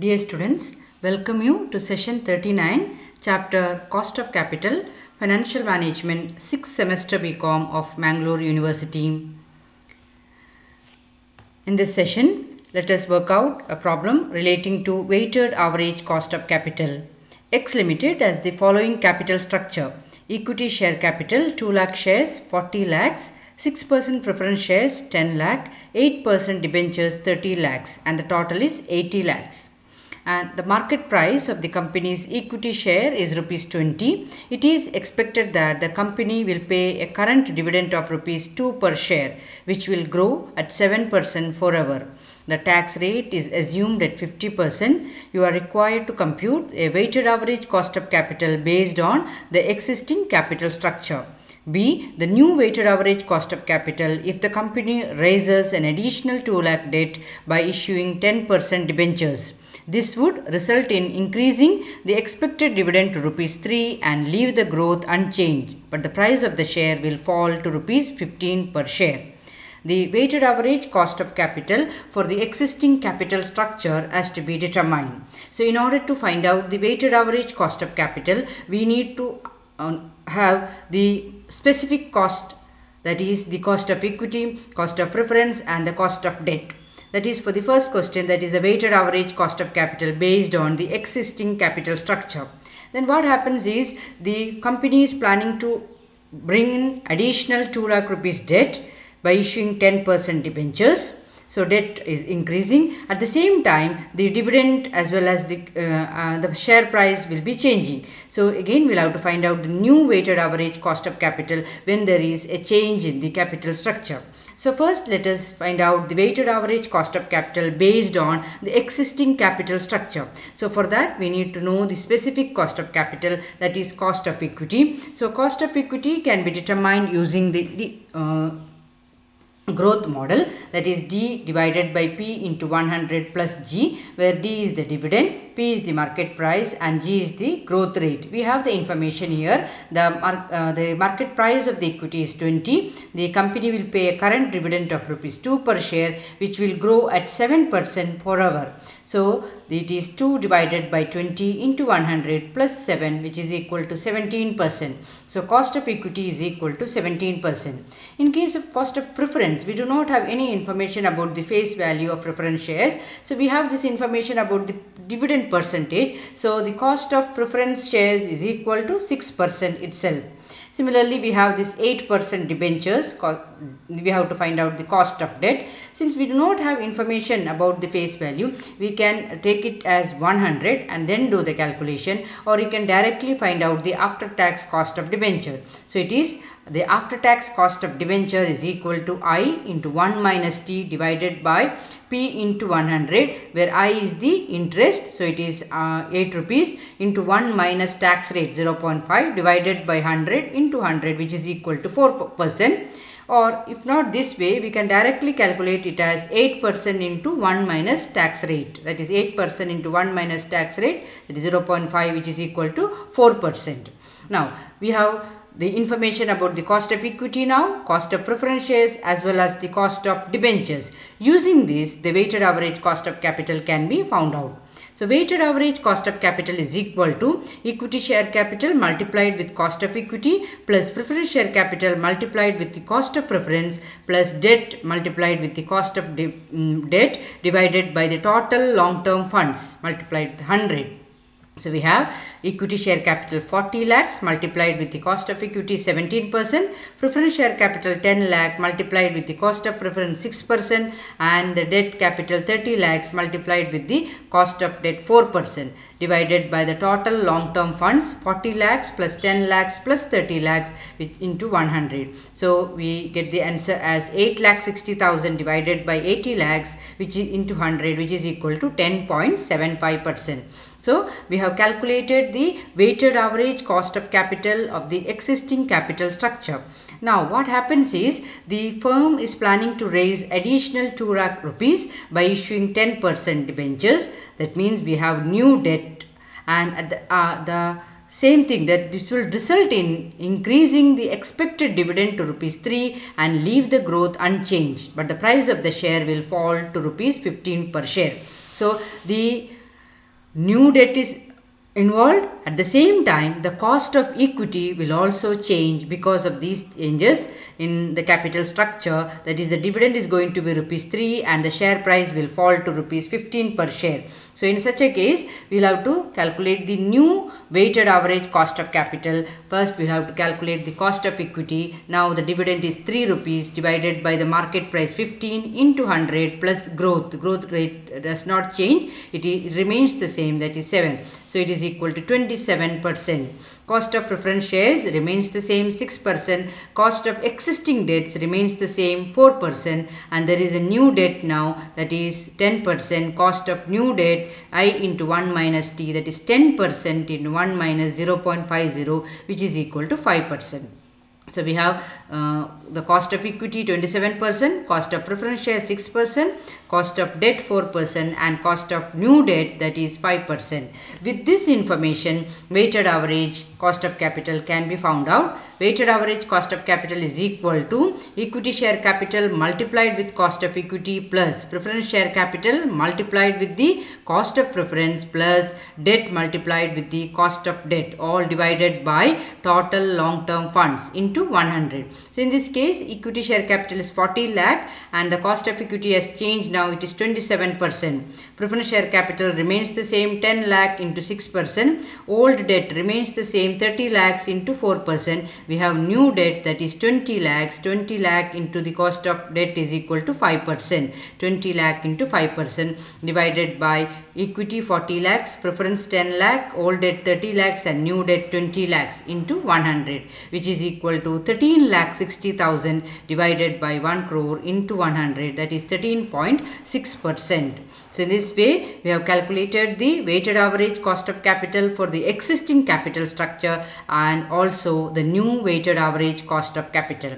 Dear students, welcome you to session 39, chapter Cost of Capital, Financial Management, 6th semester BCom of Mangalore University. In this session, let us work out a problem relating to weighted average cost of capital. X Limited has the following capital structure. Equity share capital 2 lakh shares 40 lakhs, 6% preference shares 10 lakh, 8% debentures 30 lakhs and the total is 80 lakhs. And the market price of the company's equity share is rupees 20. It is expected that the company will pay a current dividend of rupees 2 per share, which will grow at 7% forever. The tax rate is assumed at 50%. You are required to compute a weighted average cost of capital based on the existing capital structure. B. The new weighted average cost of capital if the company raises an additional 2 lakh debt by issuing 10% debentures. This would result in increasing the expected dividend to rupees 3 and leave the growth unchanged, but the price of the share will fall to rupees 15 per share. The weighted average cost of capital for the existing capital structure has to be determined. So in order to find out the weighted average cost of capital, we need to have the specific cost, that is the cost of equity, cost of preference and the cost of debt. That is for the first question, that is the weighted average cost of capital based on the existing capital structure. Then what happens is the company is planning to bring in additional 2 lakh rupees debt by issuing 10% debentures. So debt is increasing. At the same time, the dividend as well as the share price will be changing. So again, we'll have to find out the new weighted average cost of capital when there is a change in the capital structure. So first, let us find out the weighted average cost of capital based on the existing capital structure. So for that, we need to know the specific cost of capital, that is cost of equity. So cost of equity can be determined using the growth model, that is D divided by P into 100 plus G, where D is the dividend, P is the market price and G is the growth rate. We have the information here. The market price of the equity is 20. The company will pay a current dividend of rupees 2 per share, which will grow at 7% forever. So it is 2 divided by 20 into 100 plus 7, which is equal to 17%. So cost of equity is equal to 17%. In case of cost of preference, we do not have any information about the face value of preference shares. So we have this information about the dividend percentage. So the cost of preference shares is equal to 6% itself. Similarly, we have this 8% debentures. We have to find out the cost of debt. Since we do not have information about the face value, we can take it as 100 and then do the calculation, or you can directly find out the after-tax cost of debenture. So it is the after-tax cost of debenture is equal to I into 1 minus T divided by P into 100, where I is the interest. So it is 8 rupees into 1 minus tax rate 0.5 divided by 100 into 100, which is equal to 4%. Or if not this way, we can directly calculate it as 8% into 1 minus tax rate. That is 8% into 1 minus tax rate, that is 0.5, which is equal to 4%. Now we have the information about the cost of equity now, cost of preference shares as well as the cost of debentures. Using this, the weighted average cost of capital can be found out. So weighted average cost of capital is equal to equity share capital multiplied with cost of equity plus preference share capital multiplied with the cost of preference plus debt multiplied with the cost of debt divided by the total long-term funds multiplied with 100. So we have equity share capital 40 lakhs multiplied with the cost of equity 17%, preference share capital 10 lakh multiplied with the cost of preference 6%, and the debt capital 30 lakhs multiplied with the cost of debt 4%, divided by the total long term funds 40 lakhs plus 10 lakhs plus 30 lakhs into 100. So we get the answer as 8,60,000 divided by 80 lakhs, which is into 100, which is equal to 10.75%. So we have calculated the weighted average cost of capital of the existing capital structure. Now what happens is the firm is planning to raise additional 2 lakh rupees by issuing 10% debentures. That means we have new debt, and at the same thing, that this will result in increasing the expected dividend to rupees 3 and leave the growth unchanged, but the price of the share will fall to rupees 15 per share. So the new debt is involved. At the same time, the cost of equity will also change because of these changes in the capital structure. That is, the dividend is going to be rupees 3 and the share price will fall to rupees 15 per share. So in such a case, we will have to calculate the new weighted average cost of capital. First, we have to calculate the cost of equity. Now the dividend is 3 rupees divided by the market price 15 into 100 plus growth. The growth rate does not change. It remains the same, that is 7. So it is equal to 27%. Cost of preference shares remains the same, 6%. Cost of existing debts remains the same, 4%. And there is a new debt now, that is 10%. Cost of new debt, I into 1 minus t, that is 10% into 1 minus 0.50, which is equal to 5%. So we have the cost of equity 27%, cost of preference share 6%, cost of debt 4% and cost of new debt, that is 5%. With this information, weighted average cost of capital can be found out. Weighted average cost of capital is equal to equity share capital multiplied with cost of equity plus preference share capital multiplied with the cost of preference plus debt multiplied with the cost of debt, all divided by total long term funds into 100. So in this case, equity share capital is 40 lakh and the cost of equity has changed, now it is 27%. Preference share capital remains the same, 10 lakh into 6%. Old debt remains the same, 30 lakhs into 4%. We have new debt, that is 20 lakhs. 20 lakh into the cost of debt is equal to 5%. 20 lakh into 5% divided by equity 40 lakhs, preference 10 lakh, old debt 30 lakhs and new debt 20 lakhs into 100, which is equal to 13 lakh 60,000 divided by 1 crore into 100, that is 13.6%. So in this way, we have calculated the weighted average cost of capital for the existing capital structure and also the new weighted average cost of capital.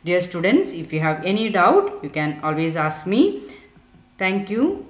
Dear students, if you have any doubt, you can always ask me. Thank you.